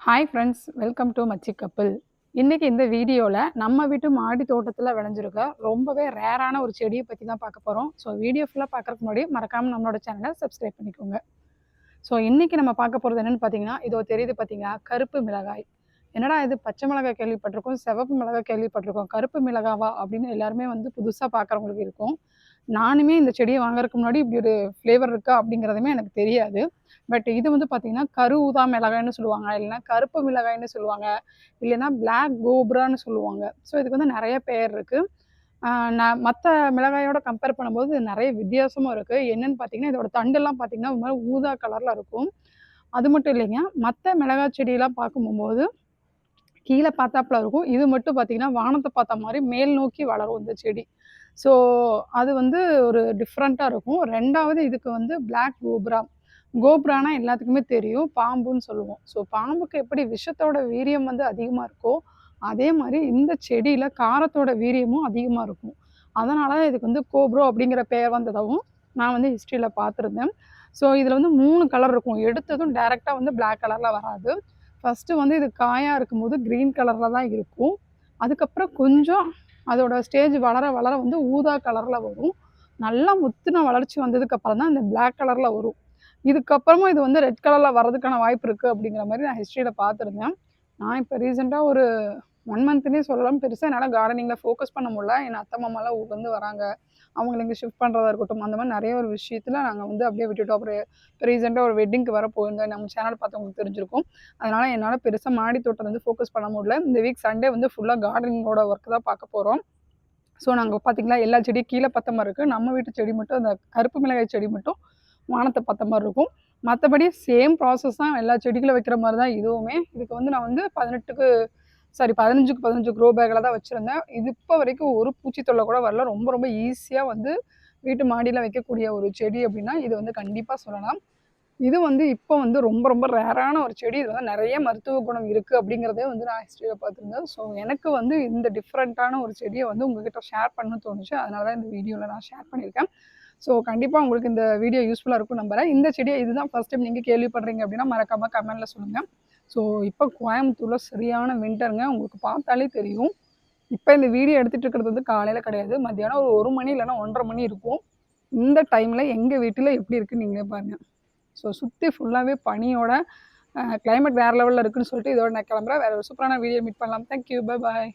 Hi friends, welcome to மச்சி couple. இன்றைக்கி இந்த வீடியோவில் நம்ம வீட்டு மாடி தோட்டத்தில் விளைஞ்சிருக்க ரொம்பவே ரேரான ஒரு செடியை பற்றி தான் பார்க்க போகிறோம். ஸோ வீடியோ ஃபுல்லாக பார்க்குறதுக்கு முன்னாடி மறக்காமல் நம்மளோட சேனலை சப்ஸ்கிரைப் பண்ணிக்கோங்க. ஸோ இன்றைக்கி நம்ம பார்க்க போகிறது என்னென்னு பார்த்தீங்கன்னா, இதோ தெரியுது பார்த்தீங்களா, கருப்பு மிளகாய். என்னடா இது பச்சை மிளகாய் கேள்விப்பட்டிருக்கோம், சிவப்பு மிளகாய் கேள்விப்பட்டிருக்கோம், கருப்பு மிளகாவா அப்படின்னு எல்லாருமே புதுசாக பார்க்குறவங்களுக்கு இருக்கும். நானுமே இந்த செடியை வாங்குறதுக்கு முன்னாடி இப்படி ஒரு ஃப்ளேவர் இருக்கா அப்படிங்கிறதுமே எனக்கு தெரியாது. பட் இது பார்த்தீங்கன்னா கரு ஊதா மிளகாய்ன்னு சொல்லுவாங்க, இல்லைன்னா கருப்பு மிளகாய்ன்னு சொல்லுவாங்க, இல்லைன்னா பிளாக் கோப்ரான்னு சொல்லுவாங்க. ஸோ இதுக்கு நிறைய பேர் இருக்குது. நான் மற்ற மிளகாயோட கம்பேர் பண்ணும்போது நிறைய வித்தியாசமும் இருக்குது. என்னென்னு பார்த்தீங்கன்னா, இதோட தண்டெல்லாம் பார்த்தீங்கன்னா ஒரு மாதிரி ஊதா கலரில் இருக்கும். அது மட்டும் இல்லைங்க, மற்ற மிளகாய் செடியெல்லாம் பார்க்கும்போது கீழே பார்த்தாப்புல இருக்கும். இது மட்டும் பார்த்தீங்கன்னா வானத்தை பார்த்த மாதிரி மேல் நோக்கி வளரும் இந்த செடி. ஸோ அது ஒரு டிஃப்ரெண்ட்டாக இருக்கும். 2வது இதுக்கு பிளாக் கோப்ரா. கோப்ரானா எல்லாத்துக்குமே தெரியும், பாம்புன்னு சொல்லுவோம். ஸோ பாம்புக்கு எப்படி விஷத்தோட வீரியம் அதிகமாக இருக்கோ, அதே மாதிரி இந்த செடியில் காரத்தோட வீரியமும் அதிகமாக இருக்கும். அதனால இதுக்கு கோப்ரோ அப்படிங்கிற பெயர் வந்ததாகவும் நான் ஹிஸ்ட்ரியில் பார்த்துருந்தேன். ஸோ இதில் 3 கலர் இருக்கும். எடுத்ததும் டைரெக்டாக பிளாக் கலரில் வராது. ஃபஸ்ட்டு இது காயாக இருக்கும்போது க்ரீன் கலரில் தான் இருக்கும். அதுக்கப்புறம் கொஞ்சம் அதோட ஸ்டேஜ் வளர வளர ஊதா கலரில் வரும். நல்லா முத்தின வளர்ச்சி வந்ததுக்கப்புறம் தான் இந்த பிளாக் கலரில் வரும். இதுக்கப்புறமும் இது ரெட் கலரில் வர்றதுக்கான வாய்ப்பு இருக்குது அப்படிங்கிற மாதிரி நான் ஹிஸ்ட்ரியில் பார்த்துருந்தேன். நான் இப்போ ரீசெண்டாக ஒரு 1 மந்த்னே சொல்லலாம், பெருசாக என்னால் கார்டனிங்கில் ஃபோக்கஸ் பண்ண முடியல. என் அத்தை மாமாலாம் ஊர்லேருந்து வராங்க, அவங்கள இங்கே ஷிஃப்ட் பண்ணுறதா இருக்கட்டும், அந்த மாதிரி நிறைய ஒரு விஷயத்தில் நாங்கள் அப்படியே விட்டுட்டோம். அப்புறம் இப்போ ரீசெண்டாக ஒரு வெட்டிங்க்கு வர போயிருந்தோம், நம்ம சேனல் பார்த்தவங்களுக்கு தெரிஞ்சிருக்கும். அதனால் என்னால் பெருசாக மாடி தோட்டம் ஃபோக்கஸ் பண்ண முடியல. இந்த வீக் சண்டே ஃபுல்லாக கார்டனிங்கோட ஒர்க் தான் பார்க்க போகிறோம். ஸோ நாங்கள் பார்த்தீங்களா எல்லா செடியும் கீழே பார்த்த மாதிரி இருக்குது. நம்ம வீட்டு செடி மட்டும், அந்த கருப்பு மிளகாய் செடி மட்டும் வானத்தை பார்த்த மாதிரி இருக்கும். மற்றபடி சேம் ப்ராசஸ் தான், எல்லா செடிகளை வைக்கிற மாதிரி தான் இதுவுமே. இதுக்கு நான் 15க்கு 15 க்ரோ பேக்கில் தான் வச்சுருந்தேன். இது இப்போ வரைக்கும் ஒரு பூச்சி தொல்லை கூட வரல. ரொம்ப ரொம்ப ஈஸியாக வீட்டு மாடியில் வைக்கக்கூடிய ஒரு செடி அப்படின்னா இது கண்டிப்பாக சொல்லலாம். இது இப்போ ரொம்ப ரொம்ப ரேரான ஒரு செடி. இது நிறைய மருத்துவ குணம் இருக்குது அப்படிங்கிறதே நான் ஹிஸ்ட்ரியில் பார்த்துருந்தேன். ஸோ எனக்கு இந்த டிஃப்ரெண்ட்டான ஒரு செடியை உங்ககிட்ட ஷேர் பண்ணணும்னு தோணுச்சு. அதனால தான் இந்த வீடியோவில் நான் ஷேர் பண்ணியிருக்கேன். ஸோ கண்டிப்பாக உங்களுக்கு இந்த வீடியோ யூஸ்ஃபுல்லாக இருக்கும் நம்புறேன். இந்த செடியை இதுதான் ஃபஸ்ட் டைம் நீங்கள் கேள்விப்படுறீங்க அப்படின்னா மறக்காமல் கமெண்ட்டில் சொல்லுங்கள். ஸோ இப்போ கோயம்புத்தூரில் சரியான வின்டருங்க, உங்களுக்கு பார்த்தாலே தெரியும். இப்போ இந்த வீடியோ எடுத்துகிட்டு இருக்கிறது காலையில் கிடையாது, மத்தியானம் ஒரு 1 மணி இல்லைன்னா 1:30 மணி இருக்கும். இந்த டைமில் எங்கள் வீட்டில் எப்படி இருக்குன்னு நீங்களே பாருங்கள். ஸோ சுற்றி ஃபுல்லாகவே பனியோட கிளைமேட் வேறு லெவலில் இருக்குதுன்னு சொல்லிட்டு இதோட நான் கிளம்புறேன். வேறு ஒரு சூப்பரான வீடியோ மீட் பண்ணலாம். Thank you, bye bye.